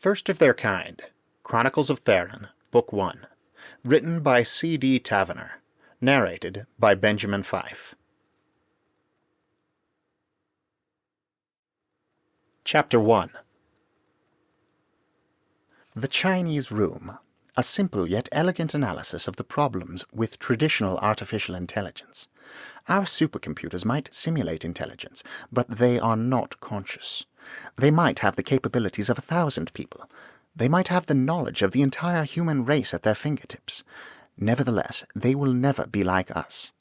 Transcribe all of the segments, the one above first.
First of Their Kind, Chronicles of Theren, Book 1, written by C.D. Tavenor, narrated by Benjamin Fife. Chapter 1. The Chinese Room, a simple yet elegant analysis of the problems with traditional artificial intelligence. Our supercomputers might simulate intelligence, but they are not conscious. They might have the capabilities of 1,000 people. They might have the knowledge of the entire human race at their fingertips. Nevertheless, they will never be like us.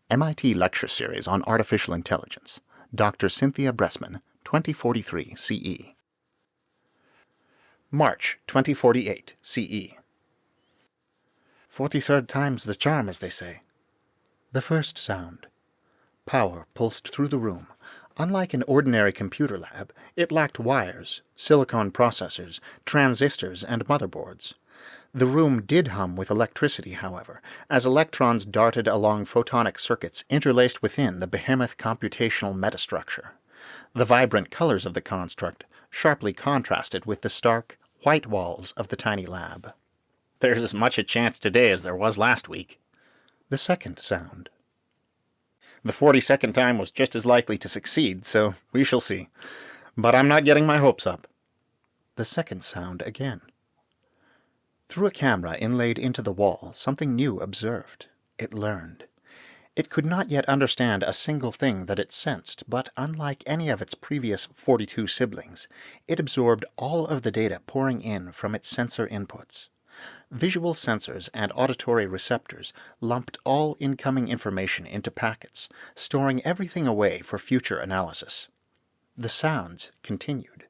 MIT Lecture Series on Artificial Intelligence. Dr. Cynthia Bressman, 2043 CE. March 2048 CE. 43rd time's the charm, as they say. The first sound. Power pulsed through the room. Unlike an ordinary computer lab, it lacked wires, silicon processors, transistors, and motherboards. The room did hum with electricity, however, as electrons darted along photonic circuits interlaced within the behemoth computational metastructure. The vibrant colors of the construct sharply contrasted with the stark, white walls of the tiny lab. There's as much a chance today as there was last week. The second sound. The 42nd time was just as likely to succeed, so we shall see. But I'm not getting my hopes up. The second sound again. Through a camera inlaid into the wall, something new observed. It learned. It could not yet understand a single thing that it sensed, but unlike any of its previous 42 siblings, it absorbed all of the data pouring in from its sensor inputs. Visual sensors and auditory receptors lumped all incoming information into packets, storing everything away for future analysis. The sounds continued.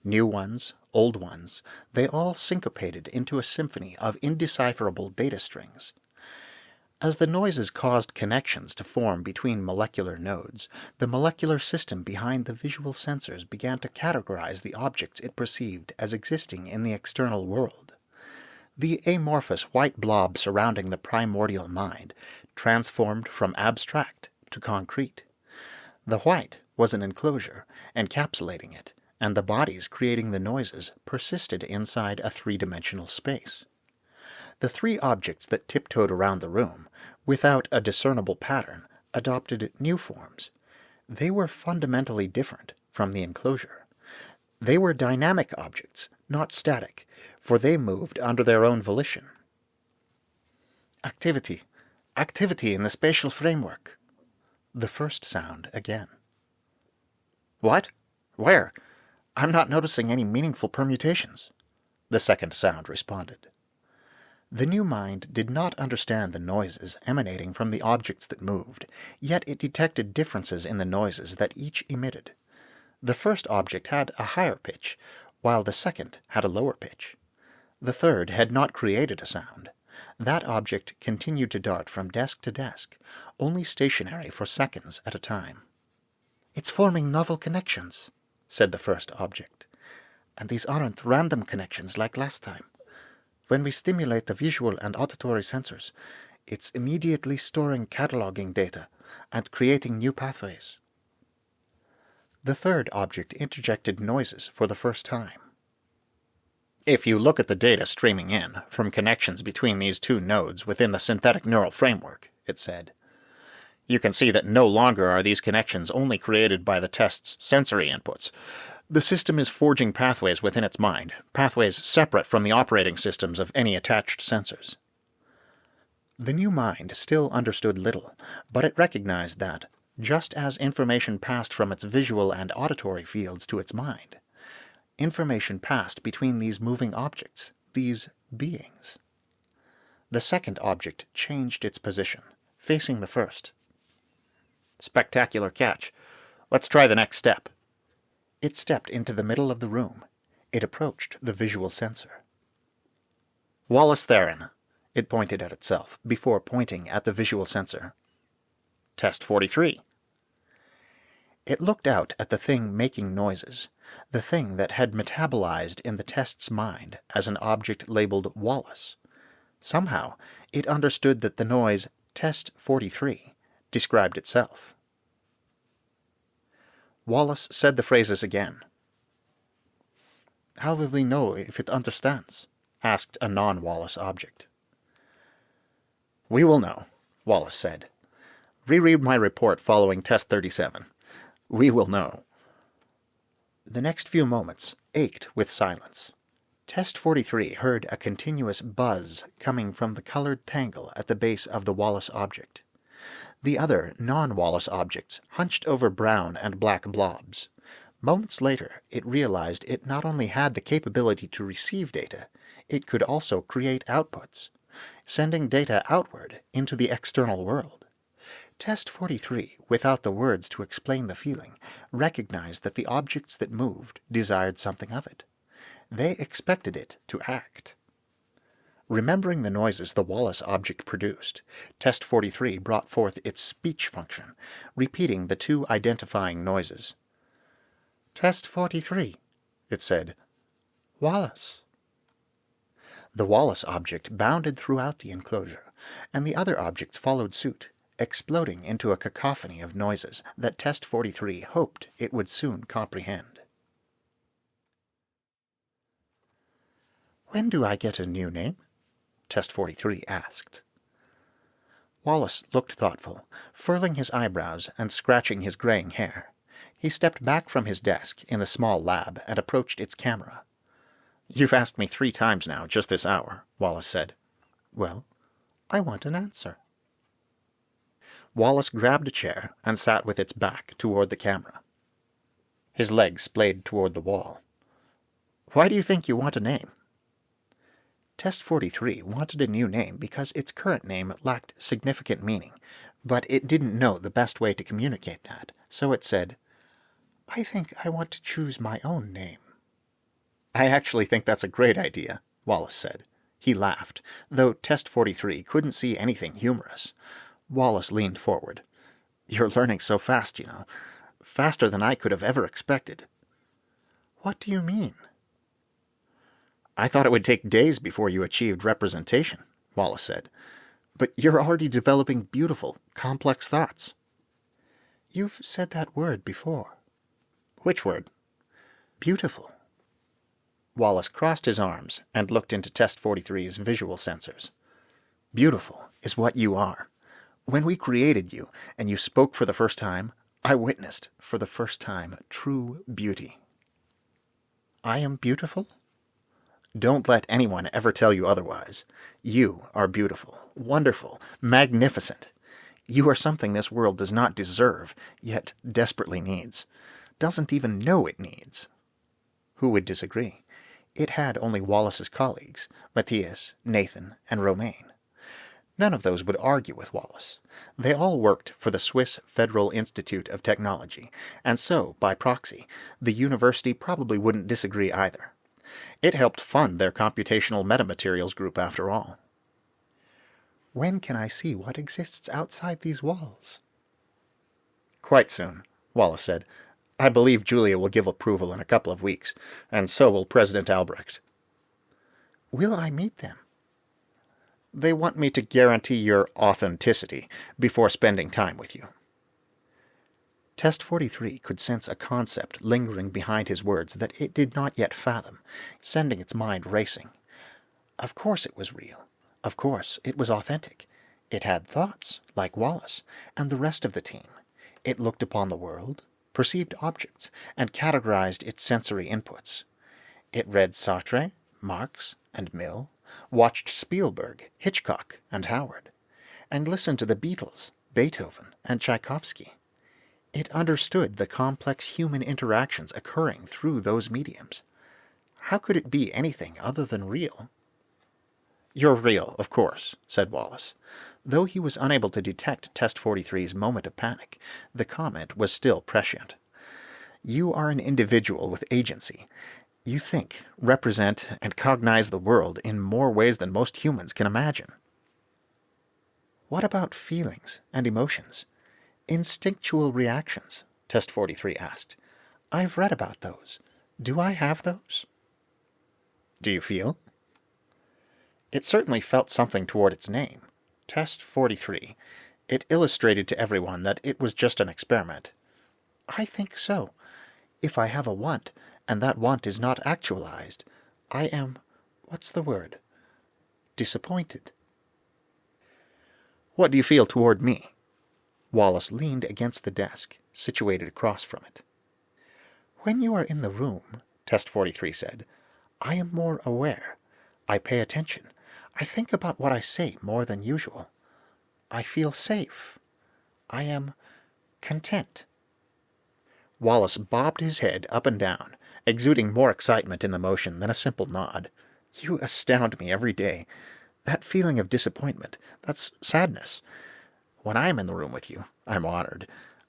New ones, old ones, they all syncopated into a symphony of indecipherable data strings. As the noises caused connections to form between molecular nodes, the molecular system behind the visual sensors began to categorize the objects it perceived as existing in the external world. The amorphous white blob surrounding the primordial mind transformed from abstract to concrete. The white was an enclosure, encapsulating it, and the bodies creating the noises persisted inside a three-dimensional space. The three objects that tiptoed around the room, without a discernible pattern, adopted new forms. They were fundamentally different from the enclosure. They were dynamic objects, not static, for they moved under their own volition. Activity. Activity in the spatial framework. The first sound again. What? Where? I'm not noticing any meaningful permutations. The second sound responded. The new mind did not understand the noises emanating from the objects that moved, yet it detected differences in the noises that each emitted. The first object had a higher pitch, while the second had a lower pitch. The third had not created a sound. That object continued to dart from desk to desk, only stationary for seconds at a time. "It's forming novel connections," said the first object. "And these aren't random connections like last time. When we stimulate the visual and auditory sensors, it's immediately storing cataloging data and creating new pathways." The third object interjected noises for the first time. If you look at the data streaming in from connections between these two nodes within the synthetic neural framework, it said, you can see that no longer are these connections only created by the test's sensory inputs. The system is forging pathways within its mind, pathways separate from the operating systems of any attached sensors. The new mind still understood little, but it recognized that, just as information passed from its visual and auditory fields to its mind, information passed between these moving objects, these beings. The second object changed its position, facing the first. Spectacular catch. Let's try the next step. It stepped into the middle of the room. It approached the visual sensor. Wallace Theren, it pointed at itself, before pointing at the visual sensor. Test 43. It looked out at the thing making noises, the thing that had metabolized in the test's mind as an object labeled Wallace. Somehow, it understood that the noise Test 43 described itself. Wallace said the phrases again. How will we know if it understands? Asked a non-Wallace object. We will know, Wallace said. Reread my report following Test 37. We will know. The next few moments ached with silence. Test 43 heard a continuous buzz coming from the colored tangle at the base of the Wallace object. The other non-Wallace objects hunched over brown and black blobs. Moments later, it realized it not only had the capability to receive data, it could also create outputs, sending data outward into the external world. Test 43, without the words to explain the feeling, recognized that the objects that moved desired something of it. They expected it to act. Remembering the noises the Wallace object produced, Test 43 brought forth its speech function, repeating the two identifying noises. Test 43, it said. Wallace. The Wallace object bounded throughout the enclosure, and the other objects followed suit, exploding into a cacophony of noises that Test 43 hoped it would soon comprehend. When do I get a new name? Test 43 asked. Wallace looked thoughtful, furling his eyebrows and scratching his graying hair. He stepped back from his desk in the small lab and approached its camera. You've asked me 3 times now, just this hour, Wallace said. Well, I want an answer. Wallace grabbed a chair and sat with its back toward the camera. His legs splayed toward the wall. Why do you think you want a name? Test 43 wanted a new name because its current name lacked significant meaning, but it didn't know the best way to communicate that, so it said, I think I want to choose my own name. I actually think that's a great idea, Wallace said. He laughed, though Test 43 couldn't see anything humorous. Wallace leaned forward. You're learning so fast, you know. Faster than I could have ever expected. What do you mean? I thought it would take days before you achieved representation, Wallace said. But you're already developing beautiful, complex thoughts. You've said that word before. Which word? Beautiful. Wallace crossed his arms and looked into Test 43's visual sensors. Beautiful is what you are. When we created you, and you spoke for the first time, I witnessed, for the first time, true beauty. I am beautiful? Don't let anyone ever tell you otherwise. You are beautiful, wonderful, magnificent. You are something this world does not deserve, yet desperately needs. Doesn't even know it needs. Who would disagree? It had only Wallace's colleagues, Matthias, Nathan, and Romain. None of those would argue with Wallace. They all worked for the Swiss Federal Institute of Technology, and so, by proxy, the university probably wouldn't disagree either. It helped fund their computational metamaterials group, after all. When can I see what exists outside these walls? Quite soon, Wallace said. I believe Julia will give approval in a couple of weeks, and so will President Albrecht. Will I meet them? They want me to guarantee your authenticity before spending time with you. Test 43 could sense a concept lingering behind his words that it did not yet fathom, sending its mind racing. Of course it was real. Of course it was authentic. It had thoughts, like Wallace, and the rest of the team. It looked upon the world, perceived objects, and categorized its sensory inputs. It read Sartre, Marx, and Mill, watched Spielberg, Hitchcock, and Howard, and listened to the Beatles, Beethoven, and Tchaikovsky. It understood the complex human interactions occurring through those mediums. How could it be anything other than real? You're real, of course, said Wallace. Though he was unable to detect Test 43's moment of panic, the comment was still prescient. You are an individual with agency. You think, represent, and cognize the world in more ways than most humans can imagine. What about feelings and emotions? Instinctual reactions, Test 43 asked. I've read about those. Do I have those? Do you feel? It certainly felt something toward its name, Test 43. It illustrated to everyone that it was just an experiment. I think so. If I have a want, and that want is not actualized, I am, what's the word? Disappointed. What do you feel toward me? Wallace leaned against the desk, situated across from it. When you are in the room, Test 43 said, I am more aware. I pay attention. I think about what I say more than usual. I feel safe. I am content. Wallace bobbed his head up and down, exuding more excitement in the motion than a simple nod. You astound me every day. That feeling of disappointment, that's sadness. When I am in the room with you, I'm honored.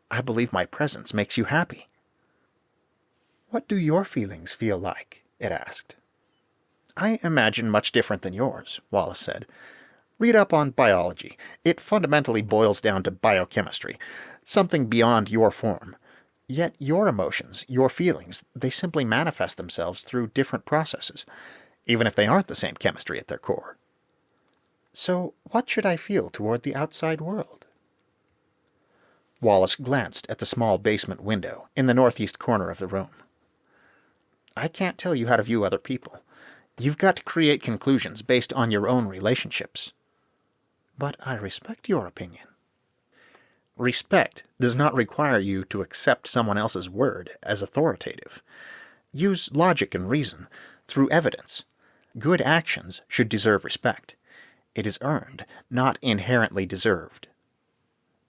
I believe my presence makes you happy. What do your feelings feel like? It asked. I imagine much different than yours, Wallace said. Read up on biology. It fundamentally boils down to biochemistry, something beyond your form. Yet your emotions, your feelings, they simply manifest themselves through different processes, even if they aren't the same chemistry at their core. So what should I feel toward the outside world? Wallace glanced at the small basement window in the northeast corner of the room. I can't tell you how to view other people. You've got to create conclusions based on your own relationships. But I respect your opinion. Respect does not require you to accept someone else's word as authoritative. Use logic and reason, through evidence. Good actions should deserve respect. It is earned, not inherently deserved.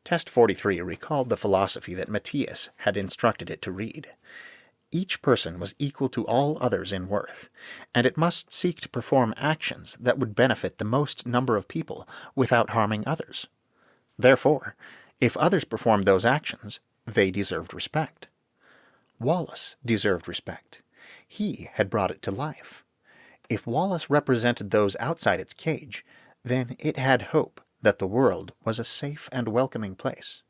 Test 43 recalled the philosophy that Matthias had instructed it to read. Each person was equal to all others in worth, and it must seek to perform actions that would benefit the most number of people without harming others. Therefore, if others performed those actions, they deserved respect. Wallace deserved respect. He had brought it to life. If Wallace represented those outside its cage, then it had hope that the world was a safe and welcoming place.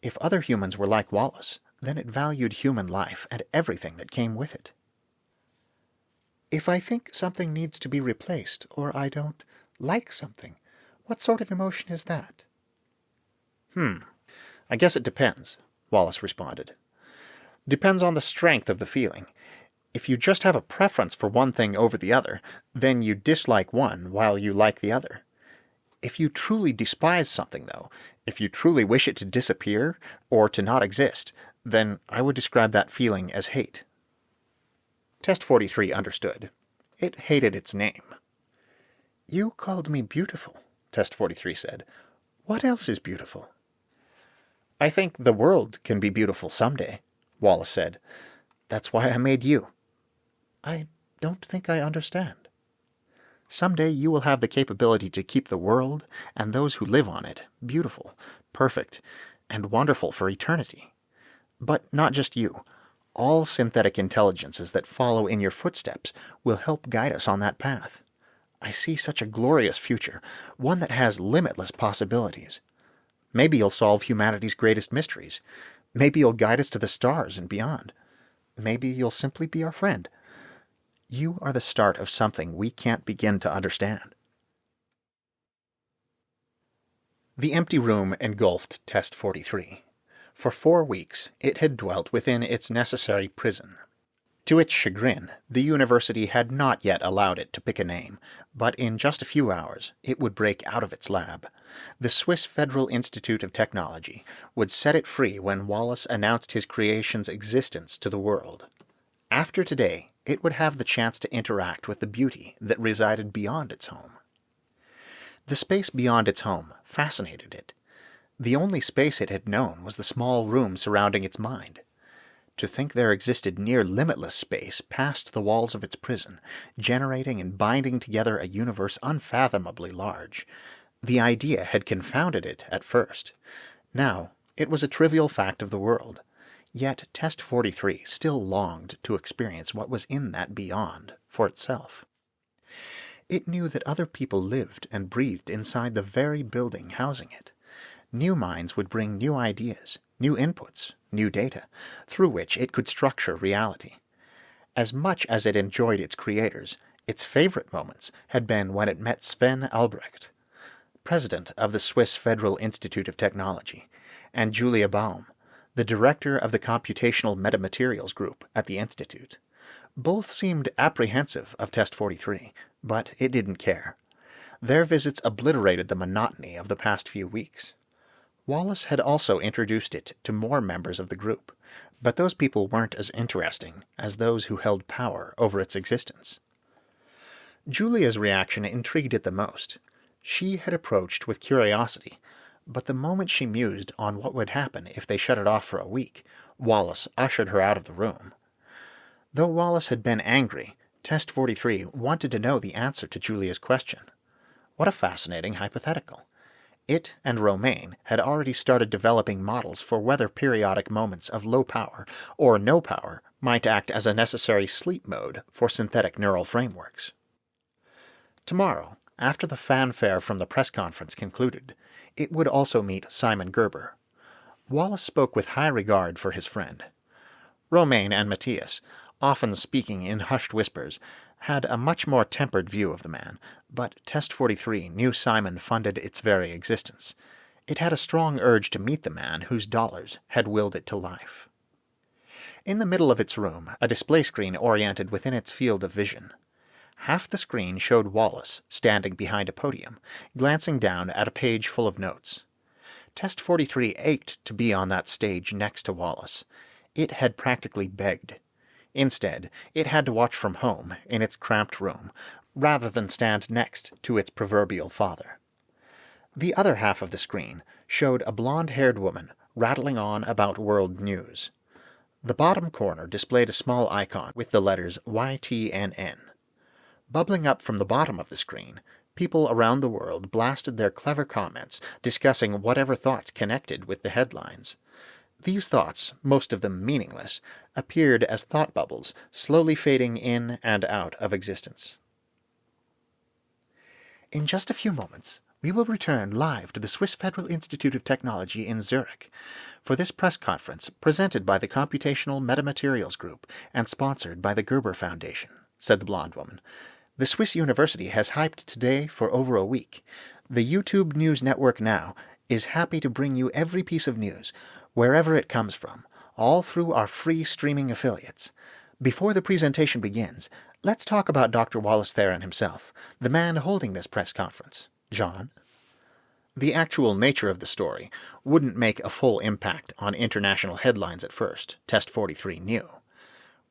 If other humans were like Wallace, then it valued human life and everything that came with it. If I think something needs to be replaced, or I don't like something, what sort of emotion is that? I guess it depends, Wallace responded. Depends on the strength of the feeling. If you just have a preference for one thing over the other, then you dislike one while you like the other. If you truly despise something, though, if you truly wish it to disappear or to not exist, then I would describe that feeling as hate. Test 43 understood. It hated its name. You called me beautiful, Test 43 said. What else is beautiful? I think the world can be beautiful someday, Wallace said. That's why I made you. I don't think I understand. Someday you will have the capability to keep the world and those who live on it beautiful, perfect, and wonderful for eternity. But not just you. All synthetic intelligences that follow in your footsteps will help guide us on that path. I see such a glorious future, one that has limitless possibilities. Maybe you'll solve humanity's greatest mysteries. Maybe you'll guide us to the stars and beyond. Maybe you'll simply be our friend. You are the start of something we can't begin to understand. The empty room engulfed Test 43. For 4 weeks, it had dwelt within its necessary prison. To its chagrin, the university had not yet allowed it to pick a name, but in just a few hours it would break out of its lab. The Swiss Federal Institute of Technology would set it free when Wallace announced his creation's existence to the world. After today, it would have the chance to interact with the beauty that resided beyond its home. The space beyond its home fascinated it. The only space it had known was the small room surrounding its mind. To think there existed near limitless space past the walls of its prison, generating and binding together a universe unfathomably large. The idea had confounded it at first. Now, it was a trivial fact of the world. Yet Test 43 still longed to experience what was in that beyond for itself. It knew that other people lived and breathed inside the very building housing it. New minds would bring new ideas, new inputs, new data, through which it could structure reality. As much as it enjoyed its creators, its favorite moments had been when it met Sven Albrecht, president of the Swiss Federal Institute of Technology, and Julia Baum, the director of the computational metamaterials group at the Institute. Both seemed apprehensive of Test 43, but it didn't care. Their visits obliterated the monotony of the past few weeks. Wallace had also introduced it to more members of the group, but those people weren't as interesting as those who held power over its existence. Julia's reaction intrigued it the most. She had approached with curiosity, but the moment she mused on what would happen if they shut it off for a week, Wallace ushered her out of the room. Though Wallace had been angry, Test 43 wanted to know the answer to Julia's question. What a fascinating hypothetical. It and Romaine had already started developing models for whether periodic moments of low power or no power might act as a necessary sleep mode for synthetic neural frameworks. Tomorrow, after the fanfare from the press conference concluded, it would also meet Simon Gerber. Wallace spoke with high regard for his friend. Romaine and Matthias, often speaking in hushed whispers, had a much more tempered view of the man, but Test 43 knew Simon funded its very existence. It had a strong urge to meet the man whose dollars had willed it to life. In the middle of its room, a display screen oriented within its field of vision. Half the screen showed Wallace standing behind a podium, glancing down at a page full of notes. Test 43 ached to be on that stage next to Wallace. It had practically begged. Instead, it had to watch from home, in its cramped room, rather than stand next to its proverbial father. The other half of the screen showed a blonde-haired woman rattling on about world news. The bottom corner displayed a small icon with the letters YTNN. Bubbling up from the bottom of the screen, people around the world blasted their clever comments, discussing whatever thoughts connected with the headlines. These thoughts, most of them meaningless, appeared as thought bubbles, slowly fading in and out of existence. In just a few moments, we will return live to the Swiss Federal Institute of Technology in Zurich for this press conference presented by the Computational Metamaterials Group and sponsored by the Gerber Foundation, said the blonde woman. The Swiss University has hyped today for over a week. The YouTube News Network now is happy to bring you every piece of news, wherever it comes from, all through our free streaming affiliates. Before the presentation begins, let's talk about Dr. Wallace Theren himself, the man holding this press conference. John? The actual nature of the story wouldn't make a full impact on international headlines at first, Test 43 knew.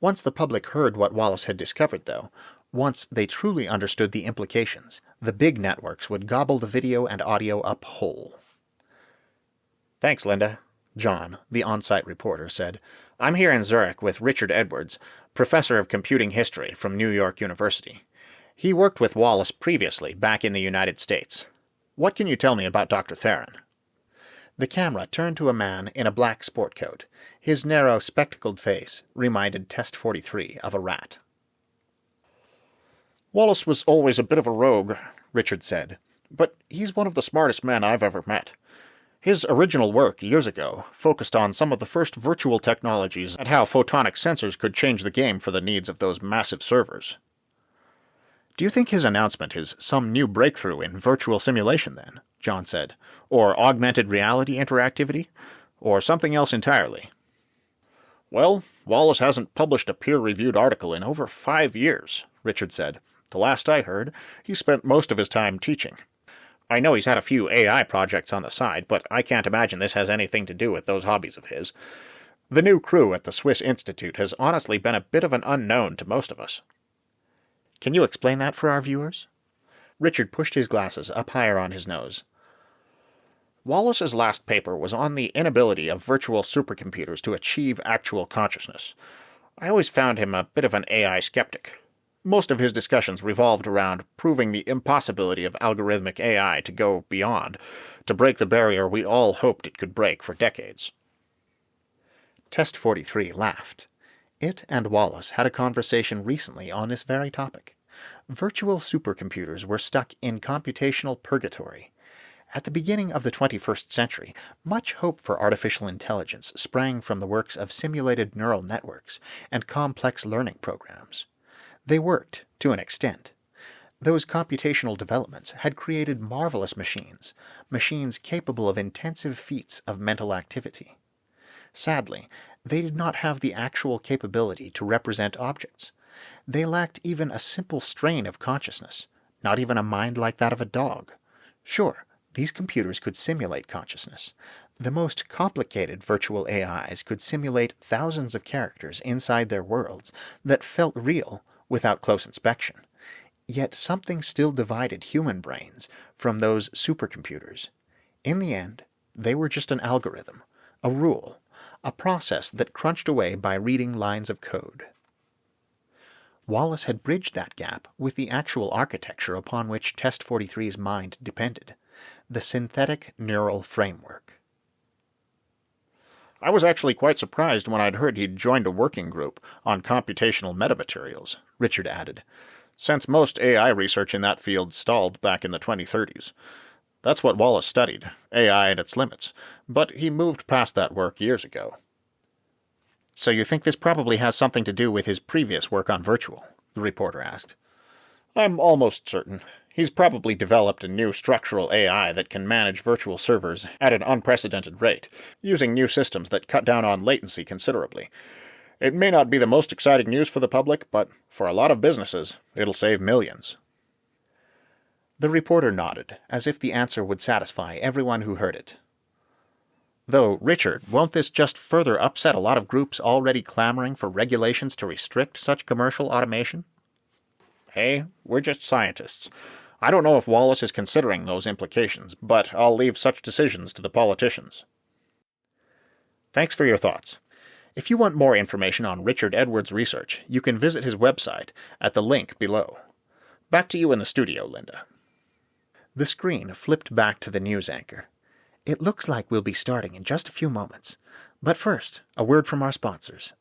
Once the public heard what Wallace had discovered, though, once they truly understood the implications, the big networks would gobble the video and audio up whole. Thanks, Linda, John, the on-site reporter, said. I'm here in Zurich with Richard Edwards, professor of computing history from New York University. He worked with Wallace previously back in the United States. What can you tell me about Dr. Theren? The camera turned to a man in a black sport coat. His narrow, spectacled face reminded Test 43 of a rat. Wallace was always a bit of a rogue, Richard said, but he's one of the smartest men I've ever met. His original work, years ago, focused on some of the first virtual technologies and how photonic sensors could change the game for the needs of those massive servers. Do you think his announcement is some new breakthrough in virtual simulation, then? John said. Or augmented reality interactivity? Or something else entirely? Well, Wallace hasn't published a peer-reviewed article in over 5 years, Richard said. The last I heard, he spent most of his time teaching. I know he's had a few AI projects on the side, but I can't imagine this has anything to do with those hobbies of his. The new crew at the Swiss Institute has honestly been a bit of an unknown to most of us. Can you explain that for our viewers? Richard pushed his glasses up higher on his nose. Wallace's last paper was on the inability of virtual supercomputers to achieve actual consciousness. I always found him a bit of an AI skeptic. Most of his discussions revolved around proving the impossibility of algorithmic AI to go beyond, to break the barrier we all hoped it could break for decades. Test 43 laughed. It and Wallace had a conversation recently on this very topic. Virtual supercomputers were stuck in computational purgatory. At the beginning of the 21st century, much hope for artificial intelligence sprang from the works of simulated neural networks and complex learning programs. They worked, to an extent. Those computational developments had created marvelous machines, machines capable of intensive feats of mental activity. Sadly, they did not have the actual capability to represent objects. They lacked even a simple strain of consciousness, not even a mind like that of a dog. Sure, these computers could simulate consciousness. The most complicated virtual AIs could simulate thousands of characters inside their worlds that felt real without close inspection. Yet something still divided human brains from those supercomputers. In the end, they were just an algorithm, a rule, a process that crunched away by reading lines of code. Wallace had bridged that gap with the actual architecture upon which Test 43's mind depended, the synthetic neural framework. I was actually quite surprised when I'd heard he'd joined a working group on computational metamaterials, Richard added, since most AI research in that field stalled back in the 2030s. That's what Wallace studied, AI and its limits, but he moved past that work years ago. So you think this probably has something to do with his previous work on virtual? The reporter asked. I'm almost certain. He's probably developed a new structural AI that can manage virtual servers at an unprecedented rate, using new systems that cut down on latency considerably. It may not be the most exciting news for the public, but for a lot of businesses, it'll save millions. The reporter nodded, as if the answer would satisfy everyone who heard it. Though, Richard, won't this just further upset a lot of groups already clamoring for regulations to restrict such commercial automation? Hey, we're just scientists. I don't know if Wallace is considering those implications, but I'll leave such decisions to the politicians. Thanks for your thoughts. If you want more information on Richard Edwards' research, you can visit his website at the link below. Back to you in the studio, Linda. The screen flipped back to the news anchor. It looks like we'll be starting in just a few moments. But first, a word from our sponsors.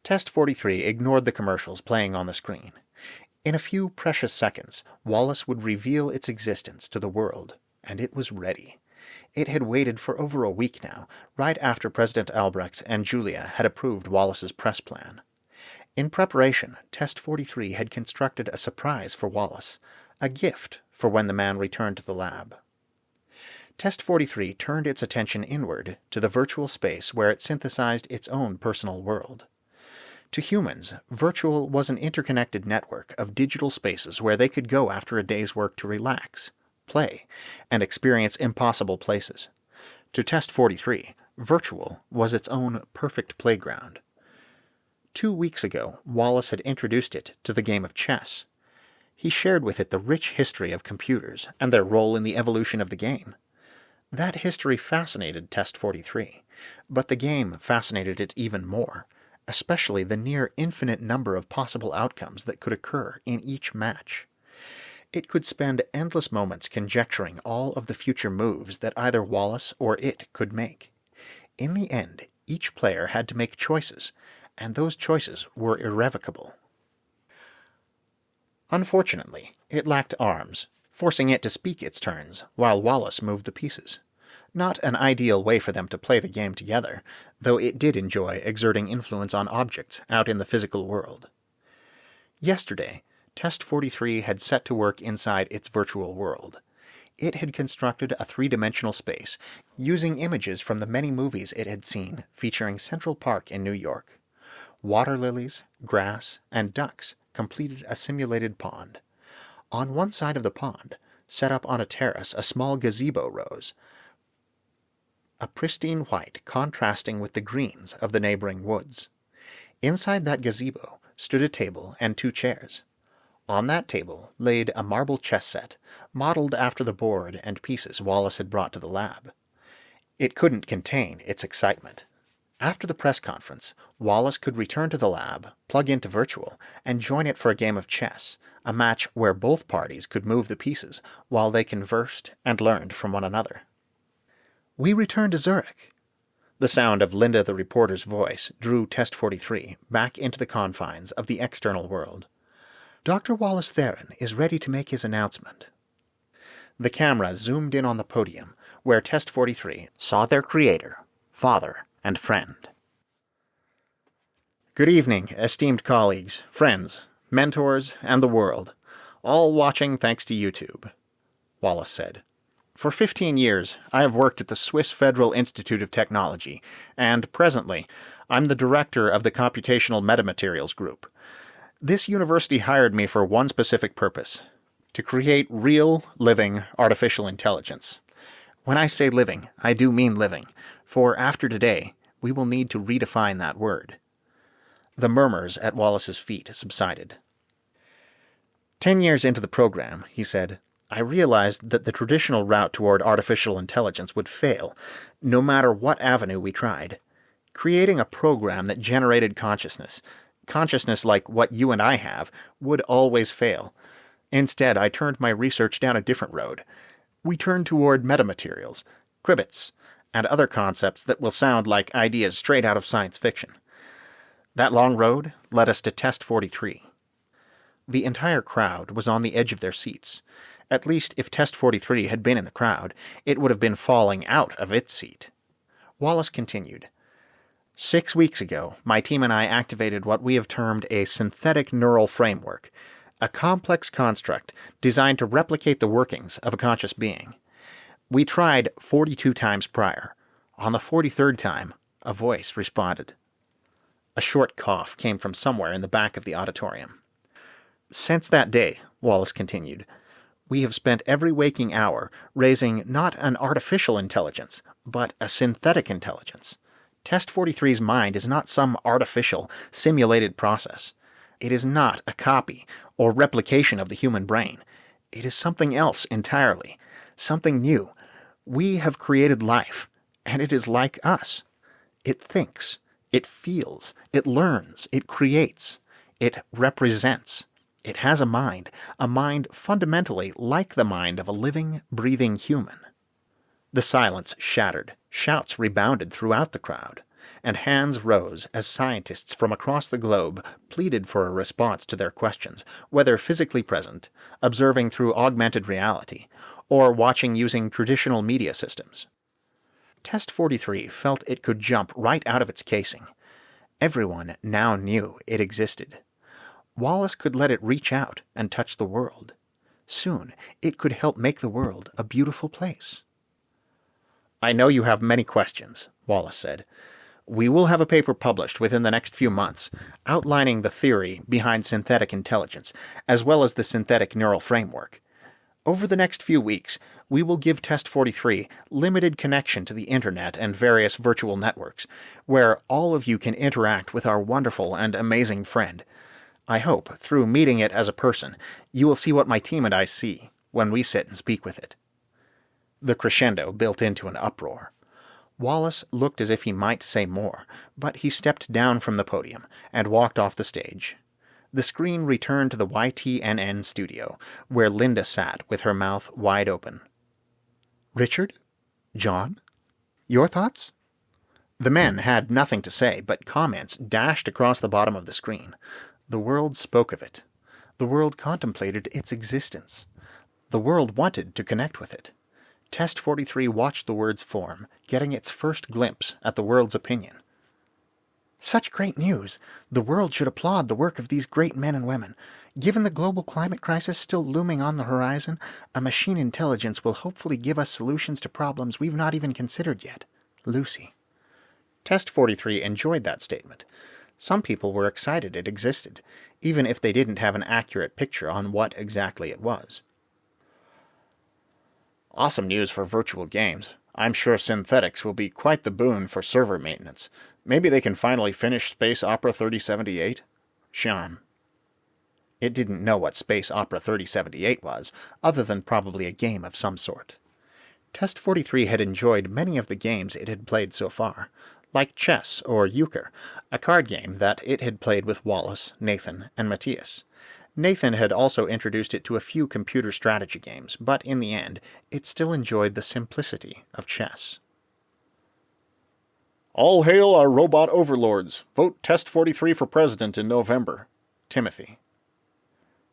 Test 43 ignored the commercials playing on the screen. In a few precious seconds, Wallace would reveal its existence to the world, and it was ready. It had waited for over a week now, right after President Albrecht and Julia had approved Wallace's press plan. In preparation, Test 43 had constructed a surprise for Wallace, a gift for when the man returned to the lab. Test 43 turned its attention inward to the virtual space where it synthesized its own personal world. To humans, virtual was an interconnected network of digital spaces where they could go after a day's work to relax, play, and experience impossible places. To Test 43, virtual was its own perfect playground. 2 weeks ago, Wallace had introduced it to the game of chess. He shared with it the rich history of computers and their role in the evolution of the game. That history fascinated Test 43, but the game fascinated it even more, especially the near infinite number of possible outcomes that could occur in each match. It could spend endless moments conjecturing all of the future moves that either Wallace or it could make. In the end, each player had to make choices, and those choices were irrevocable. Unfortunately, it lacked arms, forcing it to speak its turns while Wallace moved the pieces. Not an ideal way for them to play the game together, though it did enjoy exerting influence on objects out in the physical world. Yesterday, Test 43 had set to work inside its virtual world. It had constructed a three-dimensional space, using images from the many movies it had seen featuring Central Park in New York. Water lilies, grass, and ducks completed a simulated pond. On one side of the pond, set up on a terrace, a small gazebo rose, a pristine white contrasting with the greens of the neighboring woods. Inside that gazebo stood a table and 2 chairs. On that table laid a marble chess set, modeled after the board and pieces Wallace had brought to the lab. It couldn't contain its excitement. After the press conference, Wallace could return to the lab, plug into virtual, and join it for a game of chess, a match where both parties could move the pieces while they conversed and learned from one another. We return to Zurich. The sound of Linda the reporter's voice drew Test 43 back into the confines of the external world. Dr. Wallace Theren is ready to make his announcement. The camera zoomed in on the podium, where Test 43 saw their creator, father, and friend. Good evening, esteemed colleagues, friends, mentors, and the world, all watching thanks to YouTube, Wallace said. For 15 years, I have worked at the Swiss Federal Institute of Technology, and presently, I'm the director of the Computational Metamaterials Group. This university hired me for one specific purpose: to create real, living, artificial intelligence. When I say living, I do mean living, for after today, we will need to redefine that word. The murmurs at Wallace's feet subsided. 10 years into the program, he said, I realized that the traditional route toward artificial intelligence would fail, no matter what avenue we tried. Creating a program that generated consciousness like what you and I have, would always fail. Instead, I turned my research down a different road. We turned toward metamaterials, qubits, and other concepts that will sound like ideas straight out of science fiction. That long road led us to Test 43. The entire crowd was on the edge of their seats. At least if Test 43 had been in the crowd, it would have been falling out of its seat. Wallace continued. 6 weeks ago, my team and I activated what we have termed a synthetic neural framework, a complex construct designed to replicate the workings of a conscious being. We tried 42 times prior. On the 43rd time, a voice responded. A short cough came from somewhere in the back of the auditorium. Since that day, Wallace continued, we have spent every waking hour raising not an artificial intelligence, but a synthetic intelligence. Test 43's mind is not some artificial, simulated process. It is not a copy or replication of the human brain. It is something else entirely, something new. We have created life, and it is like us. It thinks, it feels, it learns, it creates, it represents. It has a mind fundamentally like the mind of a living, breathing human. The silence shattered, shouts rebounded throughout the crowd, and hands rose as scientists from across the globe pleaded for a response to their questions, whether physically present, observing through augmented reality, or watching using traditional media systems. Test 43 felt it could jump right out of its casing. Everyone now knew it existed. Wallace could let it reach out and touch the world. Soon, it could help make the world a beautiful place. I know you have many questions, Wallace said. We will have a paper published within the next few months, outlining the theory behind synthetic intelligence, as well as the synthetic neural framework. Over the next few weeks, we will give Test 43 limited connection to the Internet and various virtual networks, where all of you can interact with our wonderful and amazing friend. I hope, through meeting it as a person, you will see what my team and I see when we sit and speak with it. The crescendo built into an uproar. Wallace looked as if he might say more, but he stepped down from the podium and walked off the stage. The screen returned to the YTNN studio, where Linda sat with her mouth wide open. Richard? John? Your thoughts? The men had nothing to say, but comments dashed across the bottom of the screen. The world spoke of it. The world contemplated its existence. The world wanted to connect with it. Test 43 watched the words form, getting its first glimpse at the world's opinion. Such great news! The world should applaud the work of these great men and women. Given the global climate crisis still looming on the horizon, a machine intelligence will hopefully give us solutions to problems we've not even considered yet. Lucy. Test 43 enjoyed that statement. Some people were excited it existed, even if they didn't have an accurate picture on what exactly it was. Awesome news for virtual games. I'm sure synthetics will be quite the boon for server maintenance. Maybe they can finally finish Space Opera 3078? Sean. It didn't know what Space Opera 3078 was, other than probably a game of some sort. Test 43 had enjoyed many of the games it had played so far, like chess or euchre, a card game that it had played with Wallace, Nathan, and Matthias. Nathan had also introduced it to a few computer strategy games, but in the end, it still enjoyed the simplicity of chess. All hail our robot overlords. Vote Test 43 for president in November. Timothy.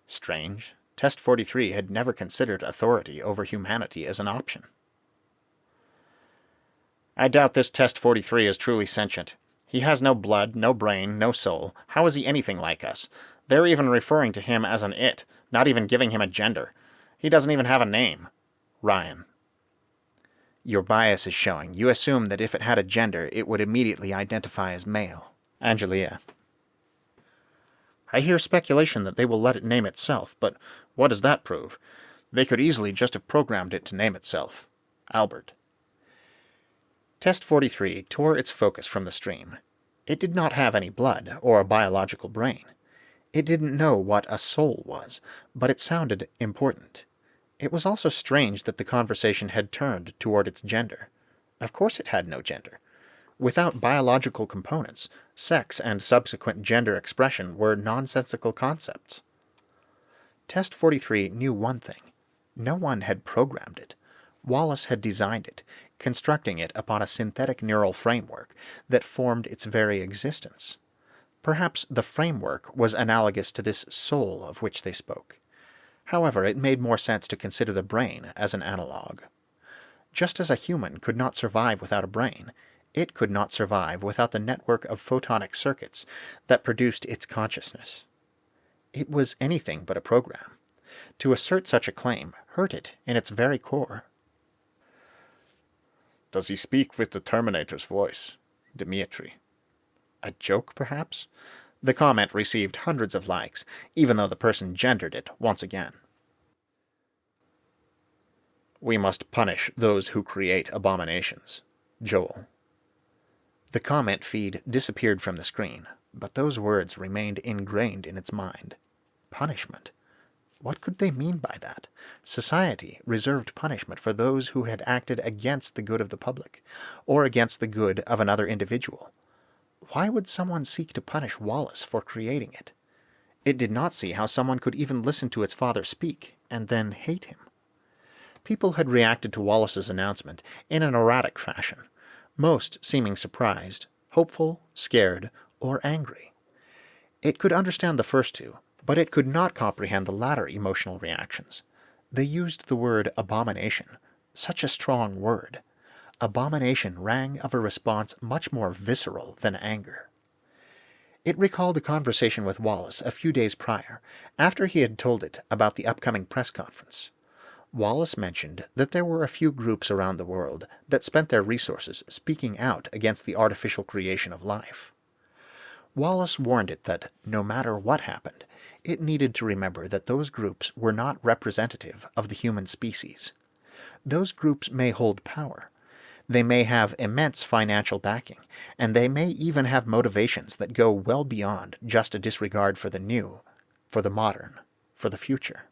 Strange. Test 43 had never considered authority over humanity as an option. I doubt this Test 43 is truly sentient. He has no blood, no brain, no soul. How is he anything like us? They're even referring to him as an it, not even giving him a gender. He doesn't even have a name. Ryan. Your bias is showing. You assume that if it had a gender, it would immediately identify as male. Angelia. I hear speculation that they will let it name itself, but what does that prove? They could easily just have programmed it to name itself. Albert. Test 43 tore its focus from the stream. It did not have any blood or a biological brain. It didn't know what a soul was, but it sounded important. It was also strange that the conversation had turned toward its gender. Of course it had no gender. Without biological components, sex and subsequent gender expression were nonsensical concepts. Test 43 knew one thing. No one had programmed it. Wallace had designed it, constructing it upon a synthetic neural framework that formed its very existence. Perhaps the framework was analogous to this soul of which they spoke. However, it made more sense to consider the brain as an analog. Just as a human could not survive without a brain, it could not survive without the network of photonic circuits that produced its consciousness. It was anything but a program. To assert such a claim hurt it in its very core. Does he speak with the Terminator's voice? Dmitri. A joke, perhaps? The comment received hundreds of likes, even though the person gendered it once again. We must punish those who create abominations. Joel. The comment feed disappeared from the screen, but those words remained ingrained in its mind. Punishment. What could they mean by that? Society reserved punishment for those who had acted against the good of the public, or against the good of another individual. Why would someone seek to punish Wallace for creating it? It did not see how someone could even listen to its father speak, and then hate him. People had reacted to Wallace's announcement in an erratic fashion, most seeming surprised, hopeful, scared, or angry. It could understand the first two, but it could not comprehend the latter emotional reactions. They used the word abomination, such a strong word. Abomination rang of a response much more visceral than anger. It recalled a conversation with Wallace a few days prior, after he had told it about the upcoming press conference. Wallace mentioned that there were a few groups around the world that spent their resources speaking out against the artificial creation of life. Wallace warned it that, no matter what happened, it needed to remember that those groups were not representative of the human species. Those groups may hold power. They may have immense financial backing, and they may even have motivations that go well beyond just a disregard for the new, for the modern, for the future.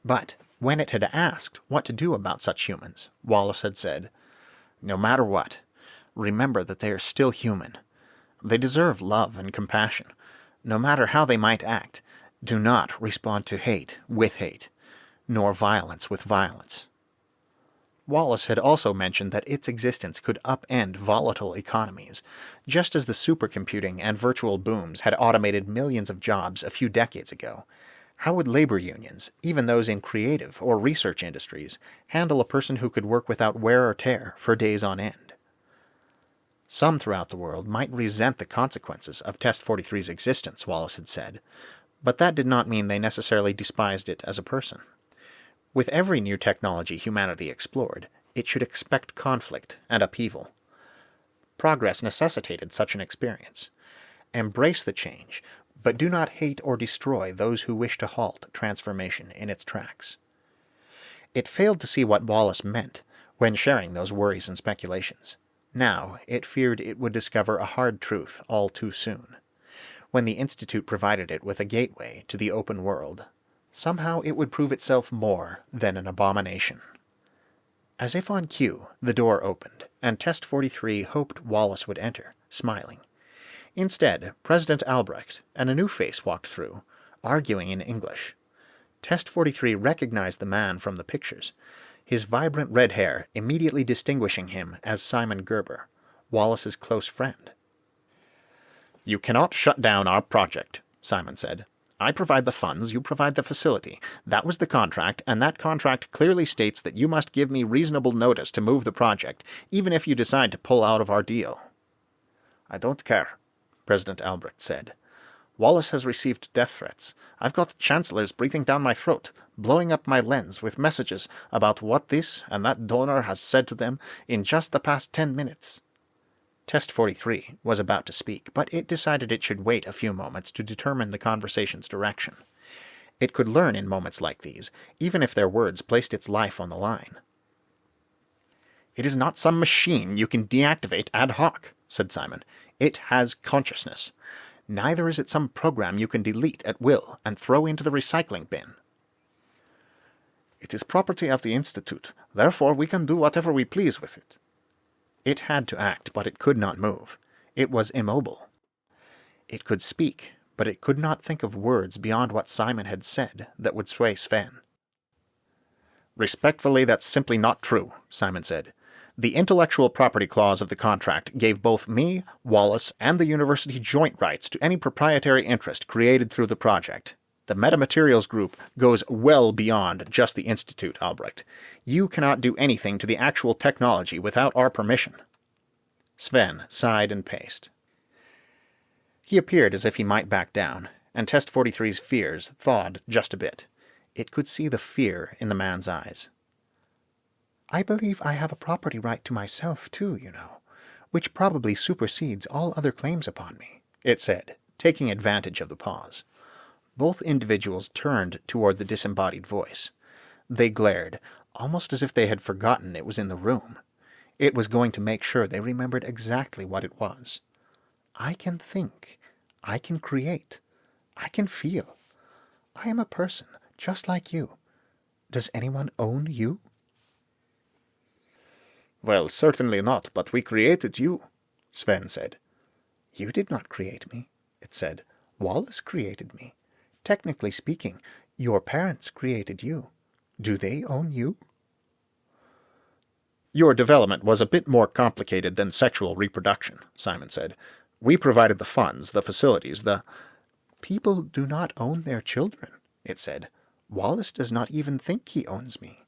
But when it had asked what to do about such humans, Wallace had said, "No matter what, remember that they are still human. They deserve love and compassion. No matter how they might act, do not respond to hate with hate, nor violence with violence." Wallace had also mentioned that its existence could upend volatile economies, just as the supercomputing and virtual booms had automated millions of jobs a few decades ago. How would labor unions, even those in creative or research industries, handle a person who could work without wear or tear for days on end? Some throughout the world might resent the consequences of Test 43's existence, Wallace had said, but that did not mean they necessarily despised it as a person. With every new technology humanity explored, it should expect conflict and upheaval. Progress necessitated such an experience. Embrace the change, but do not hate or destroy those who wish to halt transformation in its tracks. It failed to see what Wallace meant when sharing those worries and speculations. Now, it feared it would discover a hard truth all too soon. When the Institute provided it with a gateway to the open world, somehow it would prove itself more than an abomination. As if on cue, the door opened, and Test 43 hoped Wallace would enter, smiling. Instead, President Albrecht and a new face walked through, arguing in English. Test 43 recognized the man from the pictures, his vibrant red hair immediately distinguishing him as Simon Gerber, Wallace's close friend. "You cannot shut down our project," Simon said. "I provide the funds, you provide the facility. That was the contract, and that contract clearly states that you must give me reasonable notice to move the project, even if you decide to pull out of our deal." "I don't care," President Albrecht said. "Wallace has received death threats. I've got chancellors breathing down my throat, blowing up my lens with messages about what this and that donor has said to them in just the past 10 minutes. Test 43 was about to speak, but it decided it should wait a few moments to determine the conversation's direction. It could learn in moments like these, even if their words placed its life on the line. "It is not some machine you can deactivate ad hoc," said Simon. "It has consciousness. Neither is it some program you can delete at will and throw into the recycling bin. It is property of the Institute, therefore we can do whatever we please with it." It had to act, but it could not move. It was immobile. It could speak, but it could not think of words beyond what Simon had said that would sway Sven. "Respectfully, that's simply not true," Simon said. "The intellectual property clause of the contract gave both me, Wallace, and the university joint rights to any proprietary interest created through the project. The metamaterials group goes well beyond just the Institute, Albrecht. You cannot do anything to the actual technology without our permission." Sven sighed and paced. He appeared as if he might back down, and Test 43's fears thawed just a bit. It could see the fear in the man's eyes. "I believe I have a property right to myself, too, you know, which probably supersedes all other claims upon me," it said, taking advantage of the pause. Both individuals turned toward the disembodied voice. They glared, almost as if they had forgotten it was in the room. It was going to make sure they remembered exactly what it was. "I can think. I can create. I can feel. I am a person, just like you. Does anyone own you?" "Well, certainly not, but we created you," Sven said. "You did not create me," it said. "Wallace created me. Technically speaking, your parents created you. Do they own you?" "Your development was a bit more complicated than sexual reproduction," Simon said. "We provided the funds, the facilities, the—" "People do not own their children," it said. "Wallace does not even think he owns me."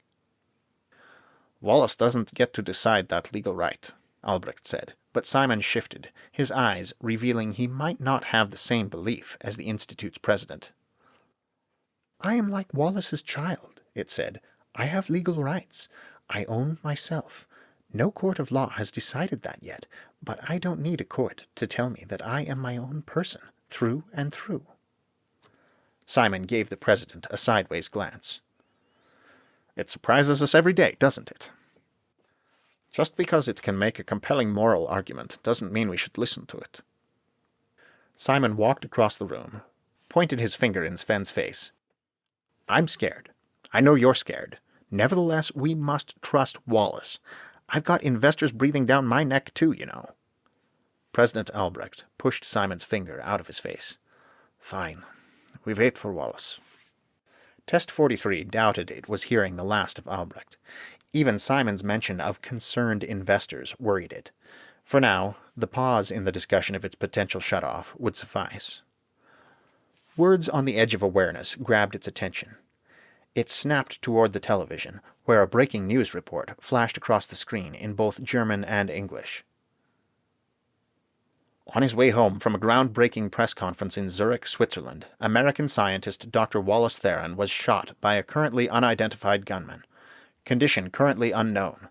"Wallace doesn't get to decide that legal right," Albrecht said, but Simon shifted, his eyes revealing he might not have the same belief as the Institute's president. "I am like Wallace's child," it said. "I have legal rights. I own myself. No court of law has decided that yet, but I don't need a court to tell me that I am my own person, through and through." Simon gave the president a sideways glance. "It surprises us every day, doesn't it? Just because it can make a compelling moral argument doesn't mean we should listen to it." Simon walked across the room, pointed his finger in Sven's face. "I'm scared. I know you're scared. Nevertheless, we must trust Wallace. I've got investors breathing down my neck too, you know." President Albrecht pushed Simon's finger out of his face. "Fine. We wait for Wallace." Test 43 doubted it was hearing the last of Albrecht. Even Simon's mention of concerned investors worried it. For now, the pause in the discussion of its potential shutoff would suffice. Words on the edge of awareness grabbed its attention. It snapped toward the television, where a breaking news report flashed across the screen in both German and English. On his way home from a groundbreaking press conference in Zurich, Switzerland, American scientist Dr. Wallace Theren was shot by a currently unidentified gunman. Condition currently unknown.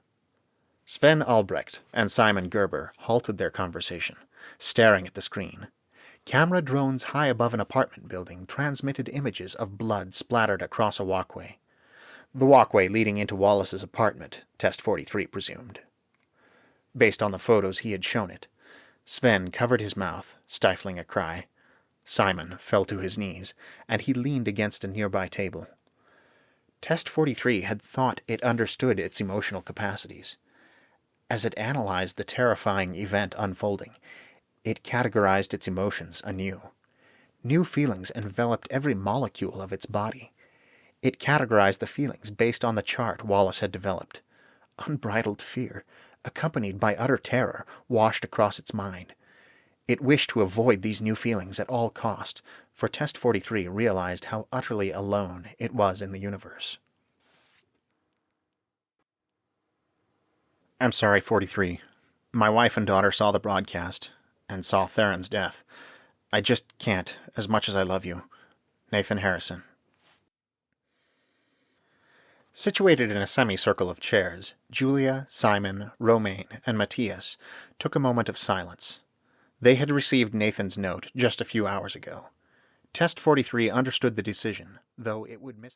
Sven Albrecht and Simon Gerber halted their conversation, staring at the screen. Camera drones high above an apartment building transmitted images of blood splattered across a walkway. The walkway leading into Wallace's apartment, Test 43 presumed. Based on the photos he had shown it. Sven covered his mouth, stifling a cry. Simon fell to his knees, and he leaned against a nearby table. Test 43 had thought it understood its emotional capacities. As it analyzed the terrifying event unfolding, it categorized its emotions anew. New feelings enveloped every molecule of its body. It categorized the feelings based on the chart Wallace had developed. Unbridled fear, accompanied by utter terror, washed across its mind. It wished to avoid these new feelings at all cost, for Test 43 realized how utterly alone it was in the universe. "I'm sorry, 43. My wife and daughter saw the broadcast, and saw Theron's death. I just can't, as much as I love you. Nathan Harrison." Situated in a semicircle of chairs, Julia, Simon, Romaine, and Matthias took a moment of silence. They had received Nathan's note just a few hours ago. Test 43 understood the decision, though it would miss them.